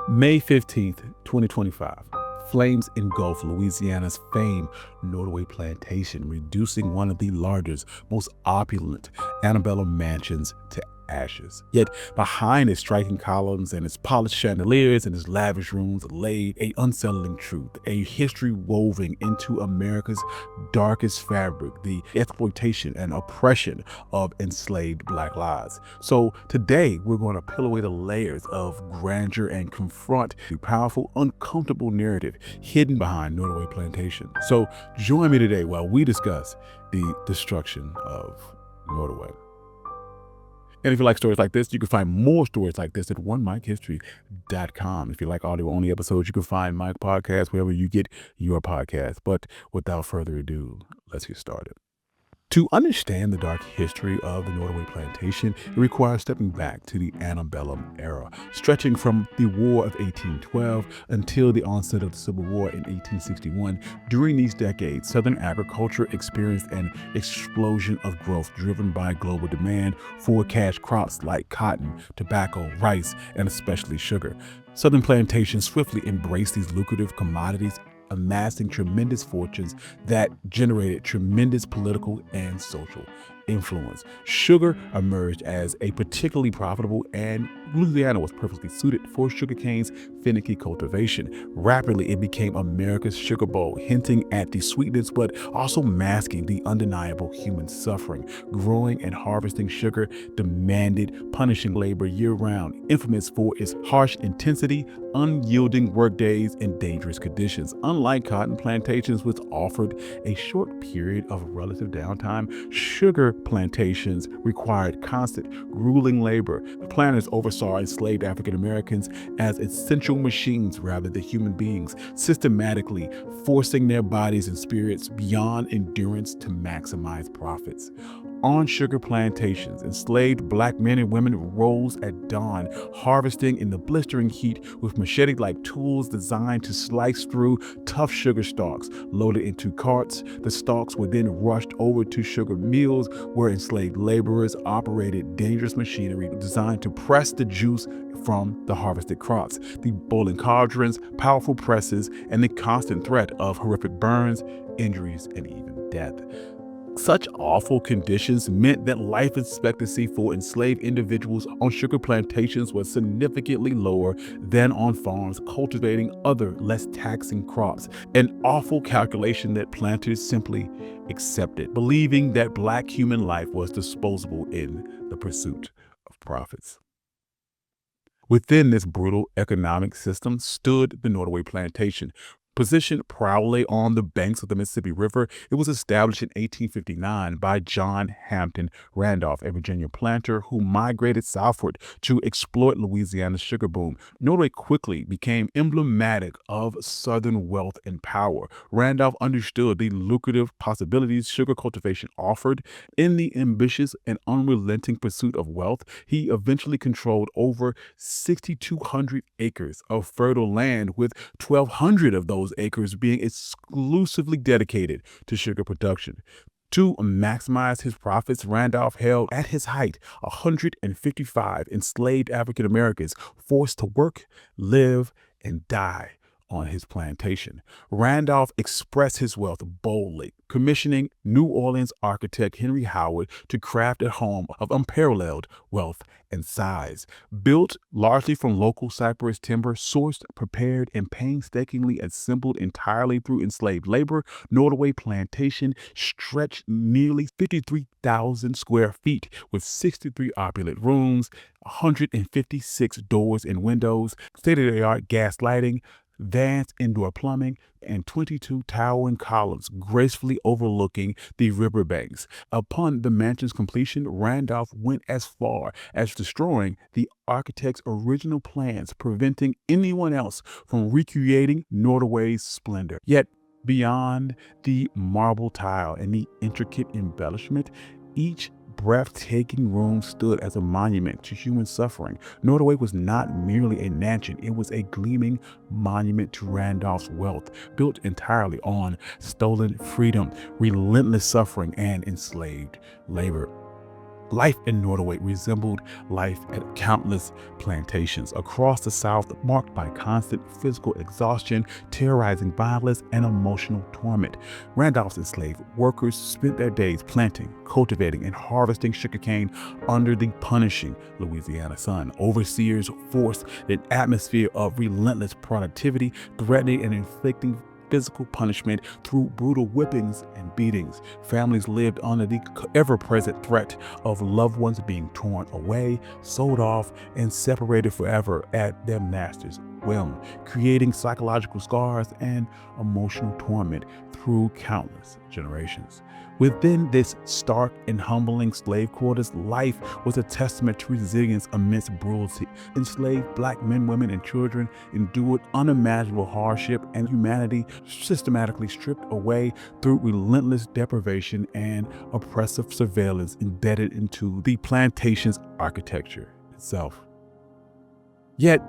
May 15th, 2025. Flames engulf Louisiana's famed Nottoway Plantation, reducing one of the largest, most opulent antebellum mansions to ashes. Yet behind its striking columns and its polished chandeliers and its lavish rooms lay a unsettling truth, a history woven into America's darkest fabric, the exploitation and oppression of enslaved Black lives. So today we're going to peel away the layers of grandeur and confront the powerful, uncomfortable narrative hidden behind Nottoway Plantation. So join me today while we discuss the destruction of Nottoway. And if you like stories like this, you can find more stories like this at onemichistory.com. If you like audio-only episodes, you can find Mike Podcast wherever you get your podcast. But without further ado, let's get started. To understand the dark history of the Nottoway Plantation, it requires stepping back to the Antebellum era, stretching from the War of 1812 until the onset of the Civil War in 1861. During these decades, Southern agriculture experienced an explosion of growth driven by global demand for cash crops like cotton, tobacco, rice, and especially sugar. Southern plantations swiftly embraced these lucrative commodities, amassing tremendous fortunes that generated tremendous political and social influence. Sugar emerged as a particularly profitable, and Louisiana was perfectly suited for sugarcane's finicky cultivation. Rapidly, it became America's sugar bowl, hinting at the sweetness but also masking the undeniable human suffering. Growing and harvesting sugar demanded punishing labor year-round, infamous for its harsh intensity, unyielding workdays, and dangerous conditions. Unlike cotton plantations, which offered a short period of relative downtime, sugar plantations required constant, grueling labor. Planters oversaw enslaved African Americans as essential machines rather than human beings, systematically forcing their bodies and spirits beyond endurance to maximize profits. On sugar plantations, enslaved Black men and women rose at dawn, harvesting in the blistering heat with machete-like tools designed to slice through tough sugar stalks. Loaded into carts, the stalks were then rushed over to sugar mills where enslaved laborers operated dangerous machinery designed to press the juice from the harvested crops. The boiling cauldrons, powerful presses, and the constant threat of horrific burns, injuries, and even death. Such awful conditions meant that life expectancy for enslaved individuals on sugar plantations was significantly lower than on farms cultivating other less taxing crops, an awful calculation that planters simply accepted, believing that Black human life was disposable in the pursuit of profits. Within this brutal economic system stood the Nottoway Plantation. Positioned proudly on the banks of the Mississippi River, it was established in 1859 by John Hampton Randolph, a Virginia planter who migrated southward to exploit Louisiana's sugar boom. Nottoway quickly became emblematic of Southern wealth and power. Randolph understood the lucrative possibilities sugar cultivation offered. In the ambitious and unrelenting pursuit of wealth, he eventually controlled over 6,200 acres of fertile land, with 1,200 of those acres being exclusively dedicated to sugar production. To maximize his profits, Randolph held at his height 155 enslaved African Americans forced to work, live, and die on his plantation. Randolph expressed his wealth boldly, commissioning New Orleans architect Henry Howard to craft a home of unparalleled wealth and size. Built largely from local cypress timber, sourced, prepared, and painstakingly assembled entirely through enslaved labor, Nottoway Plantation stretched nearly 53,000 square feet with 63 opulent rooms, 156 doors and windows, state-of-the-art gas lighting, advanced indoor plumbing, and 22 towering columns gracefully overlooking the riverbanks. Upon the mansion's completion, Randolph went as far as destroying the architect's original plans, preventing anyone else from recreating Nottoway's splendor. Yet, beyond the marble tile and the intricate embellishment, each breathtaking room stood as a monument to human suffering. Nottoway was not merely a mansion, it was a gleaming monument to Randolph's wealth, built entirely on stolen freedom, relentless suffering, and enslaved labor. Life in Nottoway resembled life at countless plantations across the South, marked by constant physical exhaustion, terrorizing violence, and emotional torment. Randolph's enslaved workers spent their days planting, cultivating, and harvesting sugarcane under the punishing Louisiana sun. Overseers forced an atmosphere of relentless productivity, threatening and inflicting physical punishment through brutal whippings and beatings. Families lived under the ever-present threat of loved ones being torn away, sold off, and separated forever at their master's whim, creating psychological scars and emotional torment through countless generations. Within this stark and humbling slave quarters, life was a testament to resilience amidst brutality. Enslaved black men, women, and children endured unimaginable hardship and humanity systematically stripped away through relentless deprivation and oppressive surveillance embedded into the plantation's architecture itself. Yet,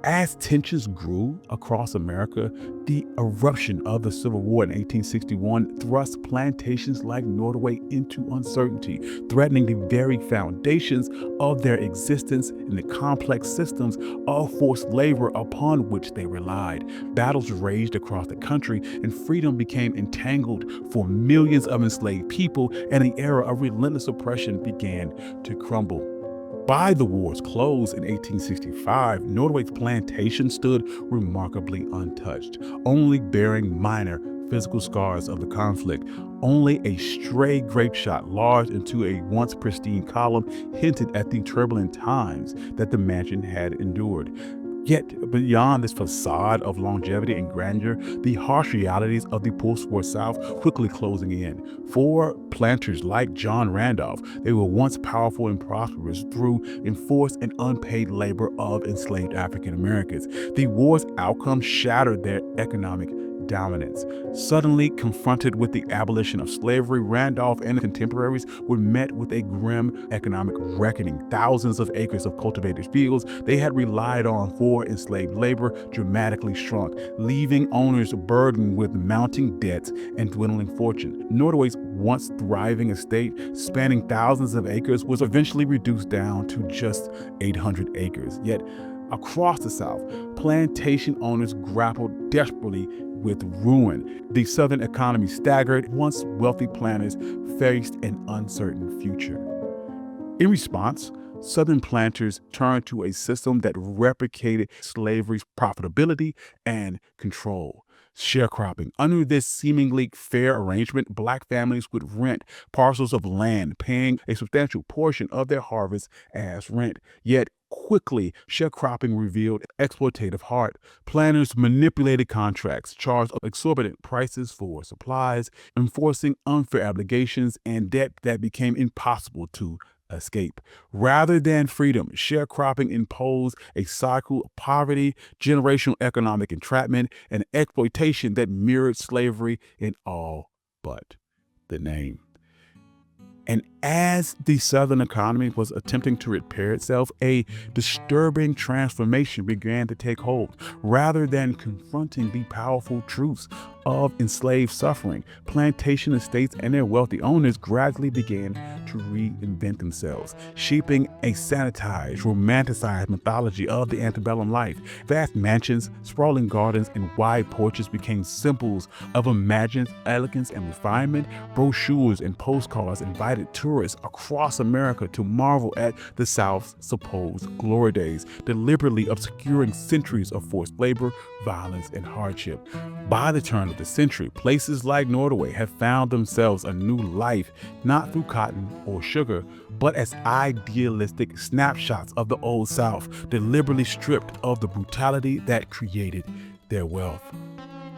as tensions grew across America, the eruption of the Civil War in 1861 thrust plantations like Nottoway into uncertainty, threatening the very foundations of their existence and the complex systems of forced labor upon which they relied. Battles raged across the country, and freedom became entangled for millions of enslaved people, and the era of relentless oppression began to crumble. By the war's close in 1865, Nottoway's plantation stood remarkably untouched, only bearing minor physical scars of the conflict. Only a stray grape shot lodged into a once pristine column hinted at the turbulent times that the mansion had endured. Yet, beyond this facade of longevity and grandeur, the harsh realities of the post-war South quickly closing in. For planters like John Randolph, they were once powerful and prosperous through enforced and unpaid labor of enslaved African Americans. The war's outcome shattered their economic dominance. Suddenly confronted with the abolition of slavery, Randolph and contemporaries were met with a grim economic reckoning. Thousands of acres of cultivated fields they had relied on for enslaved labor dramatically shrunk, leaving owners burdened with mounting debts and dwindling fortune. Nottoway's once thriving estate, spanning thousands of acres, was eventually reduced down to just 800 acres. Yet, across the South, plantation owners grappled desperately with ruin. The Southern economy staggered. Once wealthy planters faced an uncertain future. In response, Southern planters turned to a system that replicated slavery's profitability and control. Sharecropping. Under this seemingly fair arrangement, black families would rent parcels of land, paying a substantial portion of their harvest as rent. Yet, quickly, sharecropping revealed exploitative heart. Planters manipulated contracts, charged exorbitant prices for supplies, enforcing unfair obligations and debt that became impossible to escape. Rather than freedom, sharecropping imposed a cycle of poverty, generational economic entrapment, and exploitation that mirrored slavery in all but the name. And as the Southern economy was attempting to repair itself, a disturbing transformation began to take hold. Rather than confronting the powerful truths of enslaved suffering, plantation estates and their wealthy owners gradually began to reinvent themselves, shaping a sanitized, romanticized mythology of the antebellum life. Vast mansions, sprawling gardens, and wide porches became symbols of imagined elegance and refinement. Brochures and postcards invited tourists across America to marvel at the South's supposed glory days, deliberately obscuring centuries of forced labor, violence, and hardship. By the turn of the century, places like Nottoway have found themselves a new life, not through cotton or sugar, but as idealistic snapshots of the Old South, deliberately stripped of the brutality that created their wealth.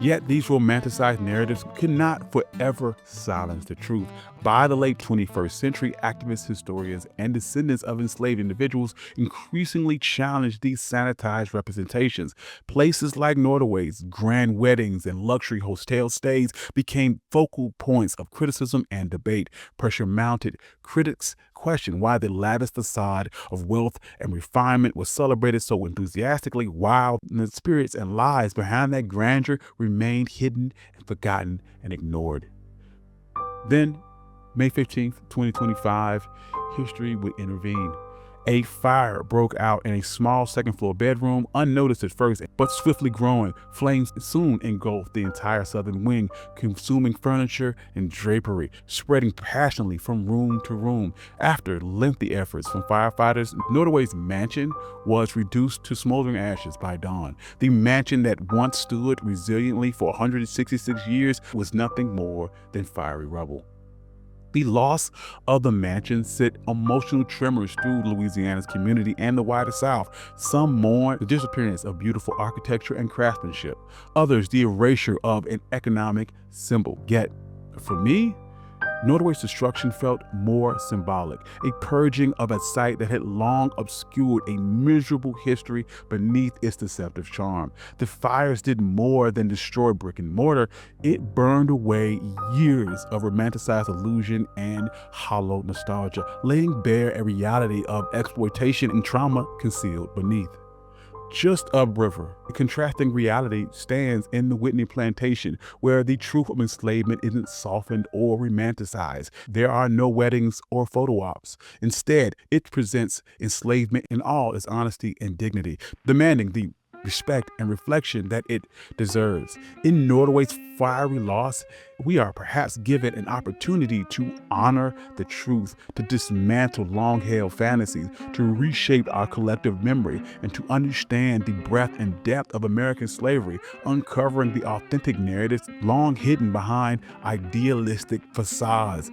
Yet these romanticized narratives could not forever silence the truth. By the late 21st century, activists, historians, and descendants of enslaved individuals increasingly challenged these sanitized representations. Places like Nottoway's grand weddings and luxury hotel stays became focal points of criticism and debate. Pressure mounted. Critics questioned why the lavish facade of wealth and refinement was celebrated so enthusiastically, while the spirits and lies behind that grandeur remained hidden and forgotten and ignored. Then, May 15th, 2025, history would intervene. A fire broke out in a small second-floor bedroom, unnoticed at first, but swiftly growing. Flames soon engulfed the entire southern wing, consuming furniture and drapery, spreading passionately from room to room. After lengthy efforts from firefighters, Nottoway's mansion was reduced to smoldering ashes by dawn. The mansion that once stood resiliently for 166 years was nothing more than fiery rubble. The loss of the mansion sent emotional tremors through Louisiana's community and the wider South. Some mourned the disappearance of beautiful architecture and craftsmanship, others the erasure of an economic symbol. Yet, for me, Nottoway's destruction felt more symbolic, a purging of a site that had long obscured a miserable history beneath its deceptive charm. The fires did more than destroy brick and mortar, it burned away years of romanticized illusion and hollow nostalgia, laying bare a reality of exploitation and trauma concealed beneath. Just upriver, a contrasting reality stands in the Whitney Plantation, where the truth of enslavement isn't softened or romanticized. There are no weddings or photo ops. Instead, it presents enslavement in all its honesty and dignity, demanding the respect and reflection that it deserves. In Nottoway's fiery loss, we are perhaps given an opportunity to honor the truth, to dismantle long-held fantasies, to reshape our collective memory, and to understand the breadth and depth of American slavery, uncovering the authentic narratives long hidden behind idealistic facades.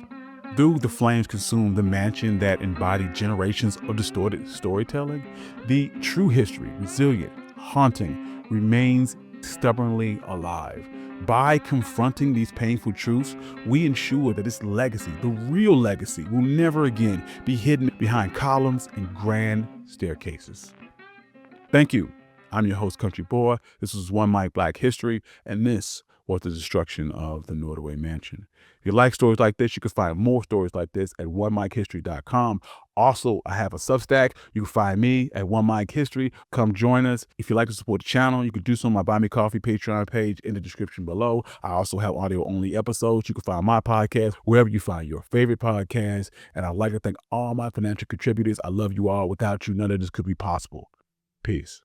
Though the flames consumed the mansion that embodied generations of distorted storytelling, the true history, resilient, haunting, remains stubbornly alive. By confronting these painful truths, we ensure that its legacy, the real legacy, will never again be hidden behind columns and grand staircases. Thank you. I'm your host, Country Boy. This was One Mic Black History, and this was the destruction of the Nottoway Mansion. If you like stories like this, you can find more stories like this at onemichistory.com. Also, I have a Substack. You can find me at One Mic History. Come join us. If you'd like to support the channel, you can do so on my Buy Me Coffee Patreon page in the description below. I also have audio-only episodes. You can find my podcast wherever you find your favorite podcast. And I'd like to thank all my financial contributors. I love you all. Without you, none of this could be possible. Peace.